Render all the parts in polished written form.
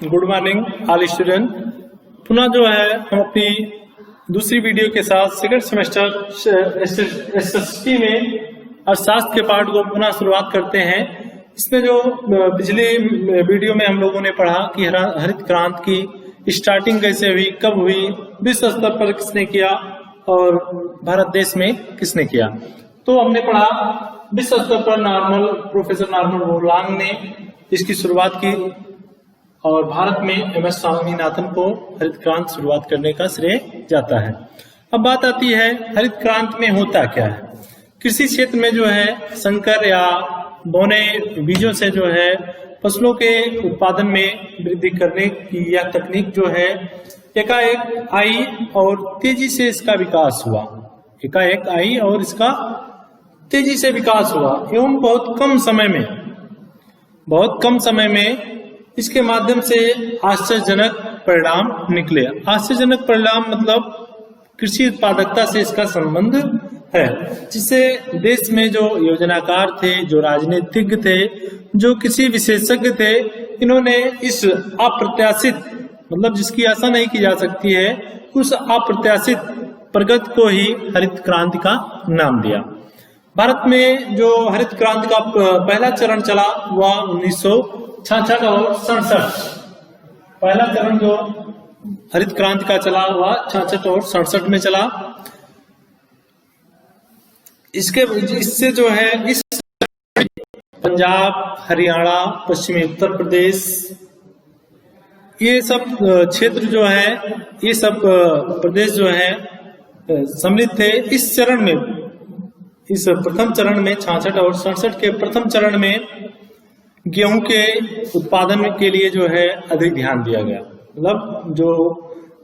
Good morning all student. पुनः जो है हम अपनी दूसरी वीडियो के साथ सेकंड सेमेस्टर एसएसटी में अर्थशास्त्र के पार्ट को पुनः शुरुआत करते हैं। इसमें जो पिछले वीडियो में हम लोगों ने पढ़ा कि हरित क्रांति की स्टार्टिंग कैसे हुई, कब हुई, विश्व स्तर पर किसने किया और भारत देश में किसने किया। तो हमने पढ़ा विश्व स्तर पर प्रोफेसर नॉर्मन बोरलॉन्ग ने इसकी शुरुआत की और भारत में एमएस स्वामीनाथन को हरित क्रांति शुरुआत करने का श्रेय जाता है। अब बात आती है हरित क्रांति में होता क्या है। कृषि क्षेत्र में जो है संकर या बोने बीजों से जो है फसलों के उत्पादन में वृद्धि करने की यह तकनीक जो है एकाएक आई और तेजी से इसका विकास हुआ। एकाएक आई और इसका तेजी से विकास हुआ एवं बहुत कम समय में इसके माध्यम से आश्चर्यजनक परिणाम निकले। आश्चर्यजनक परिणाम मतलब कृषि उत्पादकता से इसका संबंध है, जिससे देश में जो योजनाकार थे, जो राजनीतिज्ञ थे, जो कृषि विशेषज्ञ थे, इन्होंने इस अप्रत्याशित मतलब जिसकी आशा नहीं की जा सकती है, उस अप्रत्याशित प्रगति को ही हरित क्रांति का नाम दिया। भारत में जो हरित क्रांति का पहला चरण चला वह 1966 और 67। पहला चरण जो हरित क्रांति का चला हुआ 66 और 67 में चला। इससे जो है इस पंजाब, हरियाणा, पश्चिमी उत्तर प्रदेश, ये सब क्षेत्र जो है, ये सब प्रदेश जो है सम्मिलित थे। इस चरण में, इस प्रथम चरण में 66 और 67 के प्रथम चरण में गेहूं के उत्पादन के लिए जो है अधिक ध्यान दिया गया। मतलब जो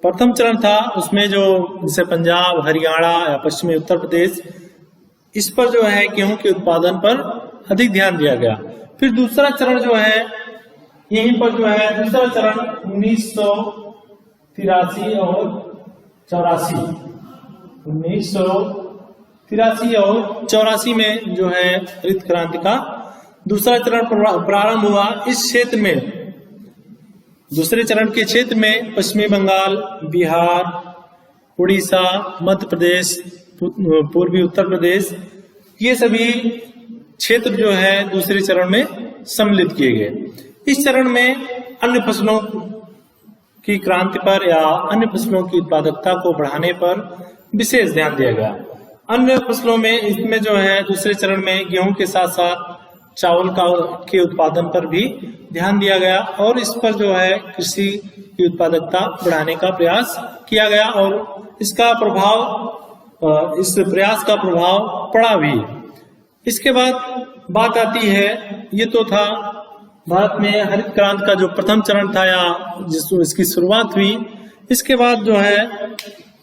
प्रथम चरण था उसमें जो जैसे पंजाब, हरियाणा या पश्चिमी उत्तर प्रदेश, इस पर जो है गेहूं के उत्पादन पर अधिक ध्यान दिया गया। फिर दूसरा चरण जो है यहीं पर जो है दूसरा चरण 1983 और 84 में जो है हरित क्रांति का दूसरा चरण प्रारंभ हुआ। इस क्षेत्र में, दूसरे चरण के क्षेत्र में पश्चिमी बंगाल, बिहार, उड़ीसा, मध्य प्रदेश, पूर्वी उत्तर प्रदेश, ये सभी क्षेत्र जो है दूसरे चरण में सम्मिलित किए गए। इस चरण में अन्य फसलों की क्रांति पर या अन्य फसलों की उत्पादकता को बढ़ाने पर विशेष ध्यान दिया गया। अन्य फसलों में इसमें जो है दूसरे चरण में गेहूं के साथ साथ चावल के उत्पादन पर भी ध्यान दिया गया और इस पर जो है कृषि की उत्पादकता बढ़ाने का प्रयास किया गया और इसका प्रभाव, इस प्रयास का प्रभाव पड़ा भी। इसके बाद बात आती है, ये तो था भारत में हरित क्रांति का जो प्रथम चरण था या इसकी शुरुआत हुई। इसके बाद जो है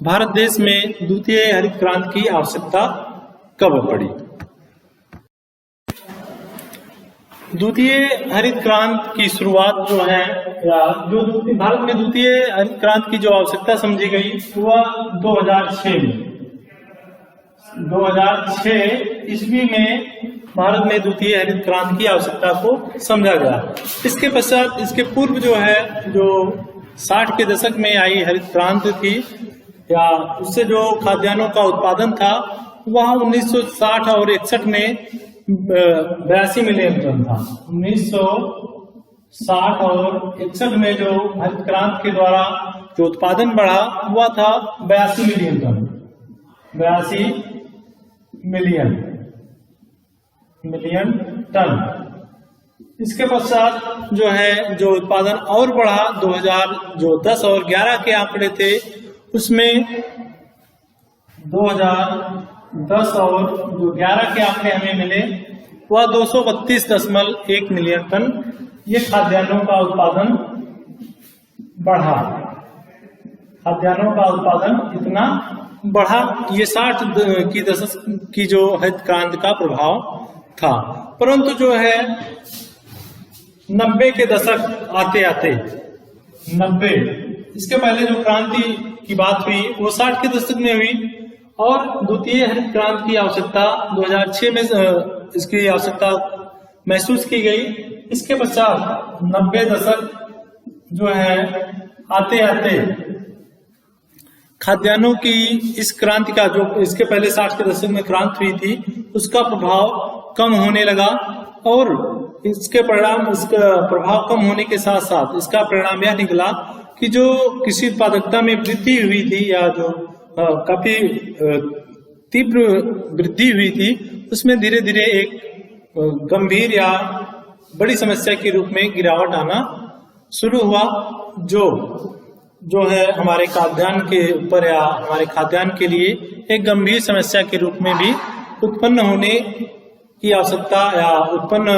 भारत देश में द्वितीय हरित क्रांति की आवश्यकता कब पड़ी। द्वितीय हरित क्रांति की शुरुआत जो है या जो भारत में द्वितीय हरित क्रांति की जो आवश्यकता समझी गई वह 2006 ईस्वी में भारत में द्वितीय हरित क्रांति की आवश्यकता को समझा गया। इसके पश्चात, इसके पूर्व जो है जो 60 के दशक में आई हरित क्रांति थी या उससे जो खाद्यान्नों का उत्पादन था वह 1960 और 61 में 82 मिलियन टन था। 1960 और 61 में जो हरित क्रांति के द्वारा जो उत्पादन बढ़ा हुआ था 82 मिलियन टन, 82 मिलियन टन। इसके पश्चात जो है जो उत्पादन और बढ़ा 2010 और 11 के आंकड़े थे उसमें 2010 और जो 11 के आंकड़े हमें मिले वह 232.1 मिलियन टन ये खाद्यान्नों का उत्पादन बढ़ा। खाद्यान्नों का उत्पादन इतना बढ़ा, ये 60 की दशक की जो हरित क्रांति का प्रभाव था। परंतु जो है 90 के दशक आते आते 90, इसके पहले जो क्रांति की बात हुई वो 60 के दशक में हुई और द्वितीय हरित क्रांति की आवश्यकता 2006 में इसकी आवश्यकता महसूस की गई। इसके पश्चात जो है आते आते खाद्यान्नों की इस क्रांति का, जो इसके पहले 60 के दशक में क्रांति हुई थी, उसका प्रभाव कम होने लगा और इसका प्रभाव कम होने के साथ साथ इसका परिणाम यह निकला कि जो कृषि उत्पादकता में वृद्धि हुई थी, या जो काफी तीव्र वृद्धि हुई थी, उसमें धीरे धीरे एक गंभीर या बड़ी समस्या के रूप में गिरावट आना शुरू हुआ, जो है हमारे खाद्यान्न के ऊपर या हमारे खाद्यान्न के लिए एक गंभीर समस्या के रूप में भी उत्पन्न होने की आवश्यकता या उत्पन्न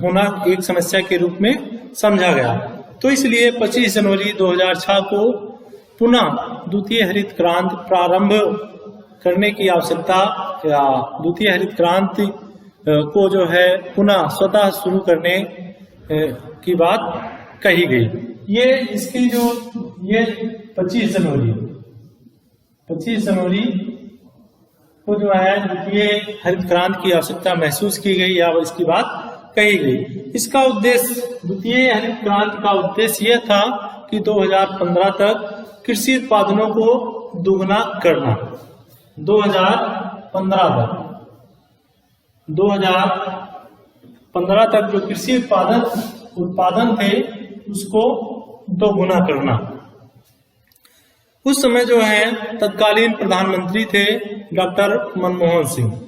होना एक समस्या के रूप में समझा गया। तो इसलिए 25 जनवरी 2006 को पुनः द्वितीय हरित क्रांति प्रारंभ करने की आवश्यकता, या द्वितीय हरित क्रांति को जो है पुनः स्वतः शुरू करने की बात कही गई। ये इसकी जो ये 25 जनवरी को जो है द्वितीय हरित क्रांति की आवश्यकता महसूस की गई या इसकी बात कही गई। इसका उद्देश्य, द्वितीय हरित क्रांति का उद्देश्य यह था कि 2015 तक कृषि उत्पादनों को दुगना करना। 2015 तक जो कृषि उत्पादन थे उसको दोगुना करना। उस समय जो है तत्कालीन प्रधानमंत्री थे डॉक्टर मनमोहन सिंह।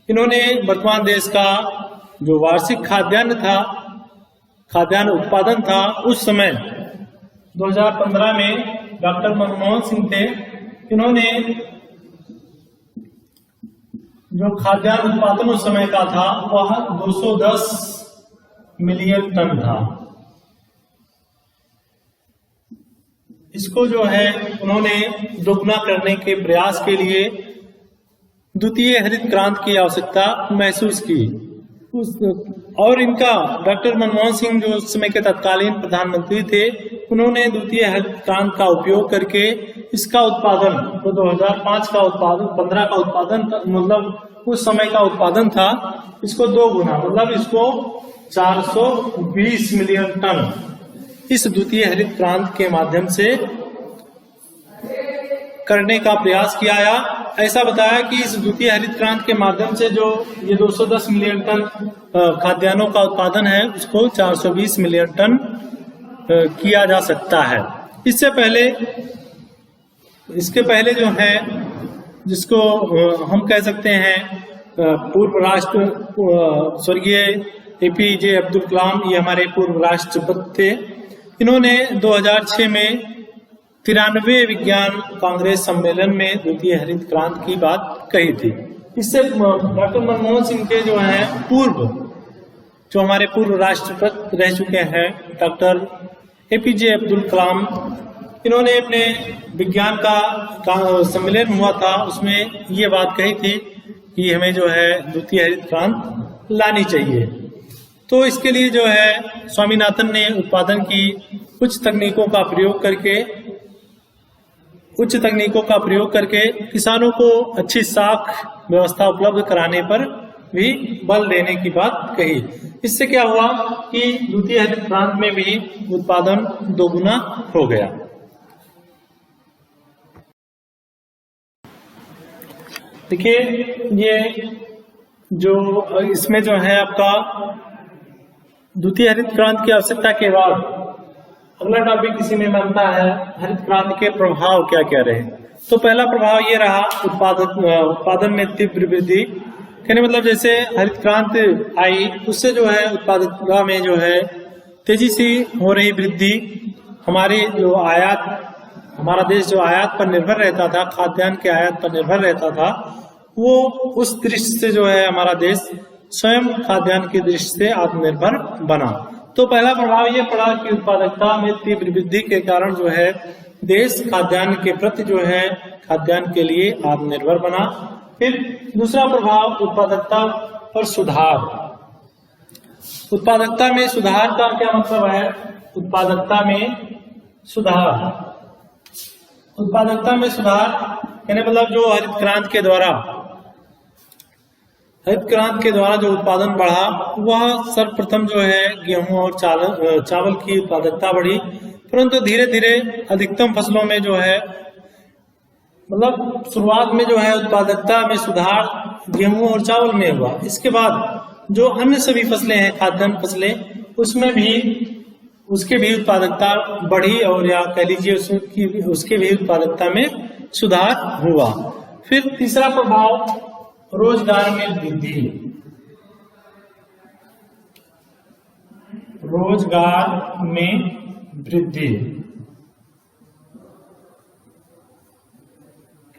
इन्होंने वर्तमान देश का जो वार्षिक खाद्यान्न उत्पादन था, उस समय 2015 में डॉक्टर मनमोहन सिंह थे। इन्होंने जो खाद्यान्न उत्पादन उस समय का था वह 210 मिलियन टन था। इसको जो है उन्होंने दोगुना करने के प्रयास के लिए द्वितीय हरित क्रांति की आवश्यकता महसूस की। और इनका डॉक्टर मनमोहन सिंह जो उस समय के तत्कालीन प्रधानमंत्री थे, उन्होंने द्वितीय हरित क्रांति का उपयोग करके इसका उत्पादन, तो 2005 का उत्पादन, 15 का उत्पादन, मतलब उस समय का उत्पादन था, इसको दोगुना, मतलब इसको 420 मिलियन टन इस द्वितीय हरित क्रांति के माध्यम से करने का प्रयास किया गया। ऐसा बताया कि इस द्वितीय हरित क्रांति के माध्यम से जो ये 210 मिलियन टन खाद्यान्नों का उत्पादन है, उसको 420 मिलियन टन किया जा सकता है। इसके पहले जो है, जिसको हम कह सकते हैं पूर्व राष्ट्र स्वर्गीय APJ अब्दुल कलाम, ये हमारे पूर्व राष्ट्रपति थे। इन्होंने 2006 में 93वें विज्ञान कांग्रेस सम्मेलन में द्वितीय हरित क्रांति की बात कही थी। इससे डॉक्टर मनमोहन सिंह के जो है जो हमारे पूर्व राष्ट्रपति रह चुके हैं डॉक्टर APJ अब्दुल कलाम, इन्होंने अपने विज्ञान का सम्मेलन हुआ था, उसमें ये बात कही थी कि हमें जो है द्वितीय हरित क्रांति लानी चाहिए। तो इसके लिए जो है स्वामीनाथन ने उत्पादन की उच्च तकनीकों का प्रयोग करके किसानों को अच्छी साख व्यवस्था उपलब्ध कराने पर भी बल देने की बात कही। इससे क्या हुआ कि द्वितीय हरित क्रांति में भी उत्पादन दोगुना हो गया। देखिए, ये जो इसमें जो है आपका द्वितीय हरित क्रांति की आवश्यकता के बाद अगला टॉपिक इसी में बनता है हरित क्रांति के प्रभाव क्या क्या रहे। तो पहला प्रभाव ये रहा उत्पादन में तीव्र वृद्धि। कहने मतलब जैसे हरित क्रांति आई, उससे जो है उत्पादकता में जो है तेजी से हो रही वृद्धि, हमारा देश जो आयात पर निर्भर रहता था, खाद्यान्न के आयात पर निर्भर रहता था, वो उस दृष्टि से जो है हमारा देश स्वयं खाद्यान्न की दृष्टि से आत्मनिर्भर बना। तो पहला प्रभाव ये पड़ा कि उत्पादकता में तीव्र वृद्धि के कारण जो है देश खाद्यान्न के प्रति जो है खाद्यान्न के लिए आत्मनिर्भर बना। फिर दूसरा प्रभाव उत्पादकता पर सुधार। उत्पादकता में सुधार का क्या मतलब है? उत्पादकता में सुधार यानी मतलब जो हरित क्रांति के द्वारा जो उत्पादन बढ़ा, वह सर्वप्रथम जो है गेहूं और चावल की उत्पादकता बढ़ी। परंतु धीरे धीरे अधिकतम फसलों में जो है मतलब शुरुआत में जो है उत्पादकता में सुधार गेहूं और चावल में हुआ। इसके बाद जो अन्य सभी फसलें हैं, खाद्यान्न फसलें, उसमें भी उसके भी उत्पादकता बढ़ी और या कह लीजिए उसके भी उत्पादकता में सुधार हुआ। फिर तीसरा प्रभाव रोजगार में वृद्धि। रोजगार में वृद्धि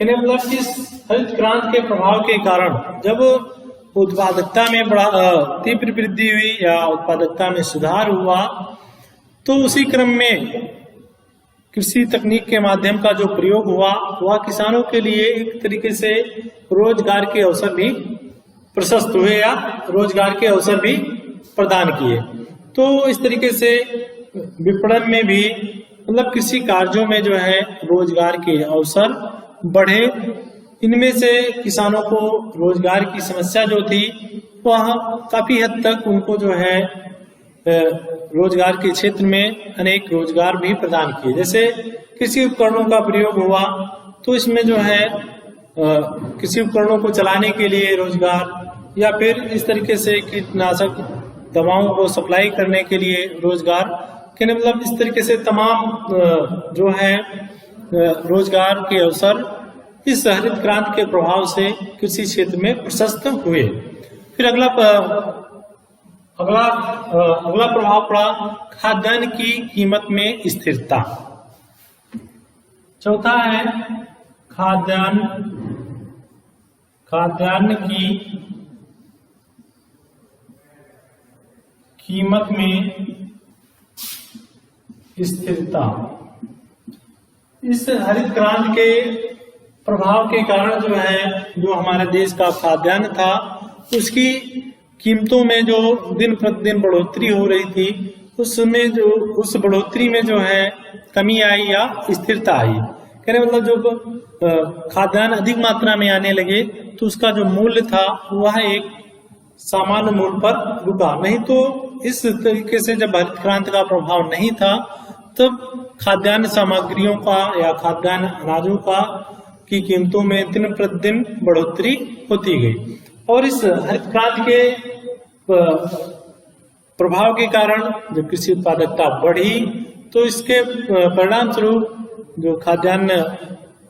मतलब इस हरित क्रांति के प्रभाव के कारण जब उत्पादकता में तीव्र वृद्धि हुई या उत्पादकता में सुधार हुआ, तो उसी क्रम में कृषि तकनीक के माध्यम का जो प्रयोग हुआ वह किसानों के लिए एक तरीके से रोजगार के अवसर भी प्रशस्त हुए या रोजगार के अवसर भी प्रदान किए। तो इस तरीके से विपणन में भी मतलब कृषि कार्यों में जो है रोजगार के अवसर बढ़े। इनमें से किसानों को रोजगार की समस्या जो थी वह काफी हद तक उनको जो है रोजगार के क्षेत्र में अनेक रोजगार भी प्रदान किए। जैसे कृषि उपकरणों का प्रयोग हुआ तो इसमें जो है कृषि उपकरणों को चलाने के लिए रोजगार, या फिर इस तरीके से कीटनाशक दवाओं को सप्लाई करने के लिए रोजगार के मतलब इस तरीके से तमाम जो है रोजगार के अवसर इस हरित क्रांति के प्रभाव से कृषि क्षेत्र में प्रशस्त हुए। फिर अगला प्रभाव पड़ा खाद्यान्न की कीमत में स्थिरता। चौथा है खाद्यान्न की कीमत में स्थिरता। इस हरित क्रांति के प्रभाव के कारण जो है जो हमारे देश का खाद्यान्न था उसकी कीमतों में जो दिन प्रतिदिन बढ़ोतरी हो रही थी उसमें जो उस बढ़ोतरी में जो है कमी आई या स्थिरता आई। कहने मतलब जब खाद्यान्न अधिक मात्रा में आने लगे तो उसका जो मूल्य था वह एक सामान्य मूल्य पर रुका। नहीं तो इस तरीके से जब हरित क्रांति का प्रभाव नहीं था तब खाद्यान्न सामग्रियों का या खाद्यान्न अनाजों का की कीमतों में दिन प्रतिदिन बढ़ोतरी होती गई। और इस हरित क्रांति के प्रभाव के कारण जब कृषि उत्पादकता बढ़ी तो इसके परिणाम स्वरूप जो खाद्यान्न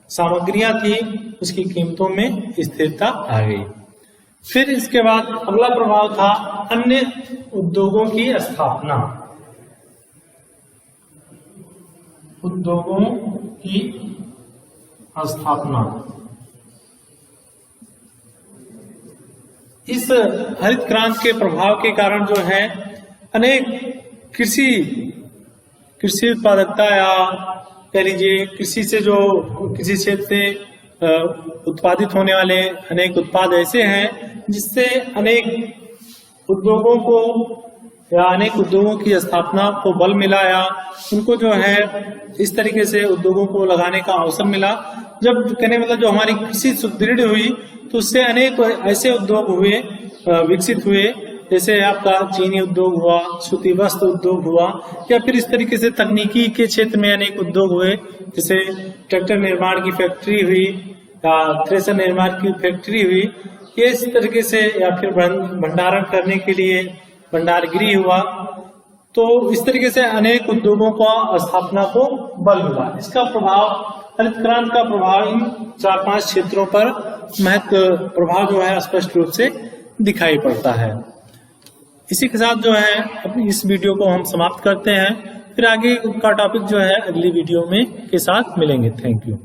सामग्रियां थी उसकी कीमतों में स्थिरता आ गई। फिर इसके बाद अगला प्रभाव था अन्य उद्योगों की स्थापना। उद्योगों की स्थापना। इस हरित क्रांति के प्रभाव के कारण जो है अनेक कृषि उत्पादकता या कह लीजिए कृषि क्षेत्र से उत्पादित होने वाले अनेक उत्पाद ऐसे हैं जिससे अनेक उद्योगों को या अनेक उद्योगों की स्थापना को बल मिला या उनको जो है इस तरीके से उद्योगों को लगाने का अवसर मिला। जब कहने मतलब जो हमारी कृषि सुदृढ़ हुई तो उससे अनेक ऐसे उद्योग हुए विकसित हुए, जैसे आपका चीनी उद्योग हुआ, सूती वस्त्र उद्योग हुआ, या फिर इस तरीके से तकनीकी के क्षेत्र में अनेक उद्योग हुए, जैसे ट्रैक्टर निर्माण की फैक्ट्री हुई या थ्रेसर निर्माण की फैक्ट्री हुई। ये इस तरीके से या फिर भंडारण करने के लिए भंडारगृह हुआ। तो इस तरीके से अनेक उद्योगों का स्थापना को बल मिला। इसका प्रभाव हरित क्रांति का प्रभाव इन 4-5 क्षेत्रों पर महत्व प्रभाव जो है स्पष्ट रूप से दिखाई पड़ता है। इसी के साथ जो है अपनी इस वीडियो को हम समाप्त करते हैं। फिर आगे का टॉपिक जो है अगली वीडियो में के साथ मिलेंगे। Thank you.